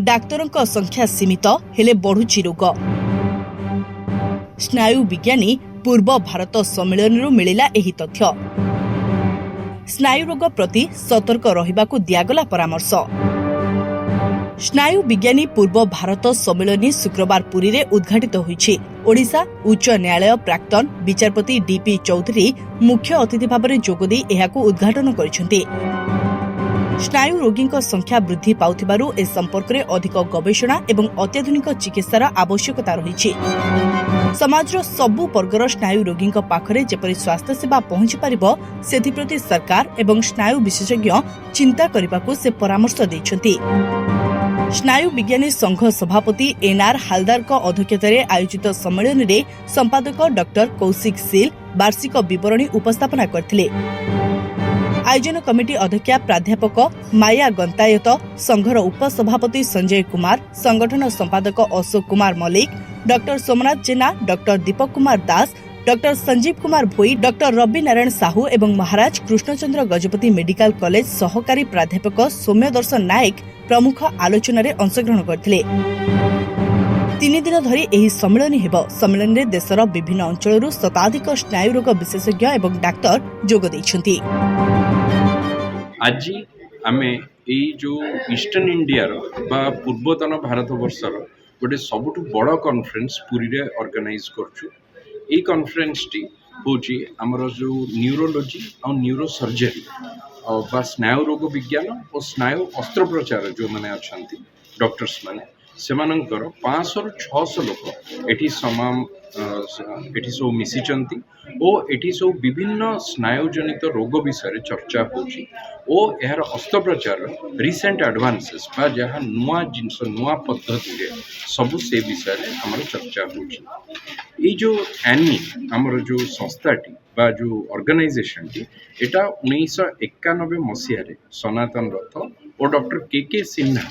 डाक्तरଙ୍କ संख्या सीमित हेले बढ़ुची रोग। स्नायु विज्ञानी पूर्व भारत सम्मेलन मिलिला एही तथ्य। स्नायु रोग प्रति सतर्क रहिबाकु दियागला परामर्श। स्नायु विज्ञानी पूर्व भारत सम्मेलन शुक्रवार पुरी रे उद्घाटित होईछि। ओडिशा उच्च न्यायालय प्राक्तन विचारपति डीपी चौधरी मुख्य अतिथि भाव में जोगदे एहाकु उद्घाटन करिसेंति। स्नायु रोगी संख्या वृद्धि पाउथिबारु ए संपर्क में अधिक गवेषणा एवं अत्याधुनिक चिकित्सार आवश्यकता रही। समाजर सबु वर्गर स्नायु रोगी पाखरे जेपरि स्वास्थ्य सेवा पहुंची पारिबो सेथिप्रति सरकार एवं स्नायु विशेषज्ञ चिंता करने से परामर्श दैछन्ति। स्नायु विज्ञानी संघ सभापति एनआर हालदार अध्यक्षतार आयोजित सम्मेलन में संपादक डॉक्टर कौशिक सील वार्षिक विवरणी उपस्थापना करथिले। आयोजन कमिटी अध्यक्षा प्राध्यापक माया गंतायत, संघर उपसभापति संजय कुमार, संगठन संपादक अशोक कुमार मल्लिक, डॉक्टर सोमनाथ जेना, डॉक्टर दीपक कुमार दास, डॉक्टर संजीव कुमार भोई, डॉक्टर रवि नारायण साहू एवं महाराज कृष्णचंद्र गजपति मेडिकल कॉलेज सहकारी प्राध्यापक सौम्य दर्शन नायक प्रमुख आलोचन में अंशग्रहण करथिले। 3 दिन धरी एही सम्मेलन हेब। सम्मेलन में देशर विभिन्न अंचलरू शताधिक स्नायु रोग विशेषज्ञ एवं डाक्तर जोग दैछन्ति। आज आमे एई जो ईस्टर्न इंडिया बा पूर्वतन भारत वर्षर गोटे सबुठु बड़ कॉन्फ्रेंस पुरी रे ऑर्गेनाइज करछु। एई कॉन्फ्रेंस टी होची हमर जो न्यूरोलॉजी और न्यूरो सर्जरी बा स्नायु रोग विज्ञान और स्नायु अस्त्रोपचार जो माने अछंती डॉक्टर्स माने सेमानंकर 500 ରୁ 600 लोक एठी समाम एठी सब मिसिचंती और एठी सब विभिन्न स्नायु जनित रोग विषय चर्चा होची और यार अस्त्रोपचार रिसेंट एडवांसेस बा जहाँ नुआ जिनस नुआ पद्धति रे सब से विषय रे हमर चर्चा होची। ये जो एनी हमर जो संस्थाटी बा जो ऑर्गेनाइजेशन टी एटा 1991 मसीह रे सनातन रथ और डॉक्टर के सिन्हा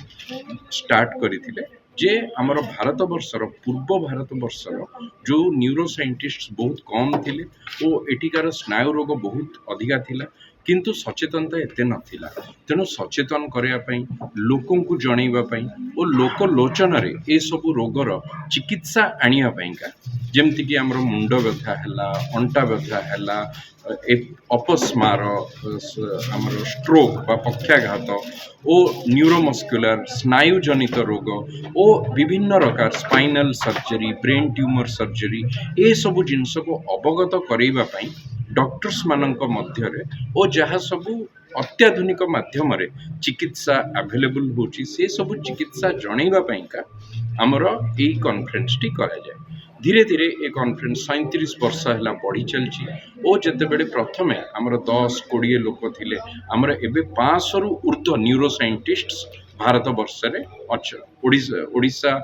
स्टार्ट करथिले जे हमर भारत वर्षर पूर्व भारत वर्षर जो न्यूरो साइंटिस्ट बहुत कम थिले और एटिकार स्नायु रोग बहुत अधिका थिला किंतु सचेतनता एते नथिला। तेणु सचेतन करया पई लोकों को जणैबा पई और लोक लोचन रे ए सब रोगर चिकित्सा आनिया पईका जेमति कि हमर मुंड व्यथा हला, अंटा व्यथा हला, अपस्मार हमर स्ट्रोक बा पक्षाघात और न्यूरोमस्कुलर स्नायु जनित रोग और विभिन्न प्रकार spinal surgery, brain tumour surgery ए सब जिनस को अवगत करैबा पई डॉक्टर्स मानक मध्य रे और जहाँ सबू अत्याधुनिक माध्यम रे चिकित्सा अवेलेबल होची से सब चिकित्सा जणैबा पईका हमर एई कॉन्फ्रेंस टी करा जाय। धीरे धीरे ए कॉन्फ्रेंस 37 वर्ष है बढ़ी चलची और जिते बड़े प्रथमे आमर 10-20 लोक थिले आमर एबे 500 ରୁ ऊर्ध्व न्यूरो साइंटिस्ट्स भारत वर्ष रे ओडिशा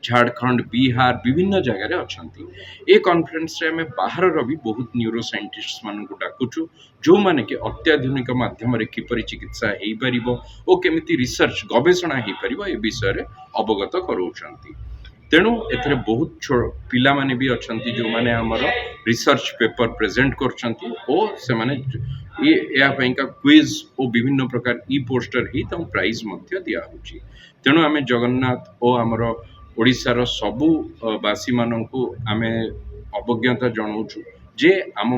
झारखंड बिहार विभिन्न जगह अच्छी। ए कॉन्फ्रेंस रे हमें बाहर भी बहुत न्यूरो साइंटिस्ट मान को डाकुचु जो माने कि अत्याधुनिक माध्यम रे किपरि चिकित्सा हेई परिबो ओ केमिति रिसर्च गवेषणा हेई परिबो ए विषय रे अवगत करौछंती। तेणु एथरे बहुत पिला माने भी अच्छी जो माने हमर रिसर्च पेपर प्रेजेंट करछंती और से माने या पईका क्विज और विभिन्न प्रकार ई पोस्टर ही तम प्राइज मध्य दिया होची। तेणु आमे जगन्नाथ और हमर ओडिशार सबु बासी माननकु आमे अवज्ञता जणाउछु जे आम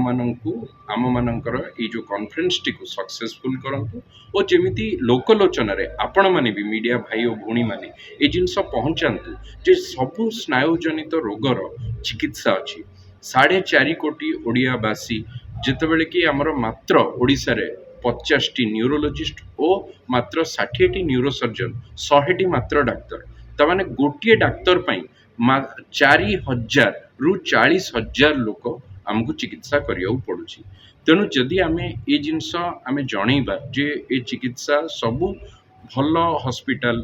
मानकर ये जो कॉन्फ्रेंस टी को सक्सेसफुल करंतु और जेमिति लोकलोचन रे आपण माने भी मीडिया भाई और भूणी माने ए जिनस पहुंचांतु जे सबु स्नायु जनित रोगर चिकित्सा अछि। 4.5 कोटी ओडियावासी जेतेबेले कि हमर मात्र ओडिसा रे 50 टी न्यूरोलॉजिस्ट और मात्र 60 टी न्यूरोसर्जन 100 टी मात्र डाक्तर तमाने गोटे डाक्तर पाई 4,000 ରୁ 40,000 लोक आमको चिकित्सा करिया पड़ुछि। तेणु जदि आमे ए जिनस आमे जणैबा जे ए चिकित्सा सबु भल हॉस्पिटल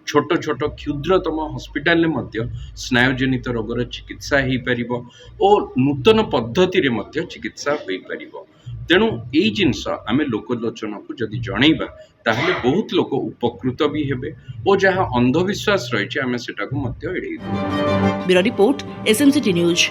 छोट छोट क्षुद्रतम हॉस्पिटल में मध्य स्नायुजनित रोगर चिकित्सा हेई परिबो और नूतन पद्धति रे मध्य चिकित्सा होई परिबो। तेणु यही जिनस आमे लोकलोचन को जदि जणैबा ताहले बहुत लोक उपकृत भी हेबे और जहाँ अंधविश्वास रही आमे सेटा को मध्य एड़ेई देबो। Bureau report SMCT news.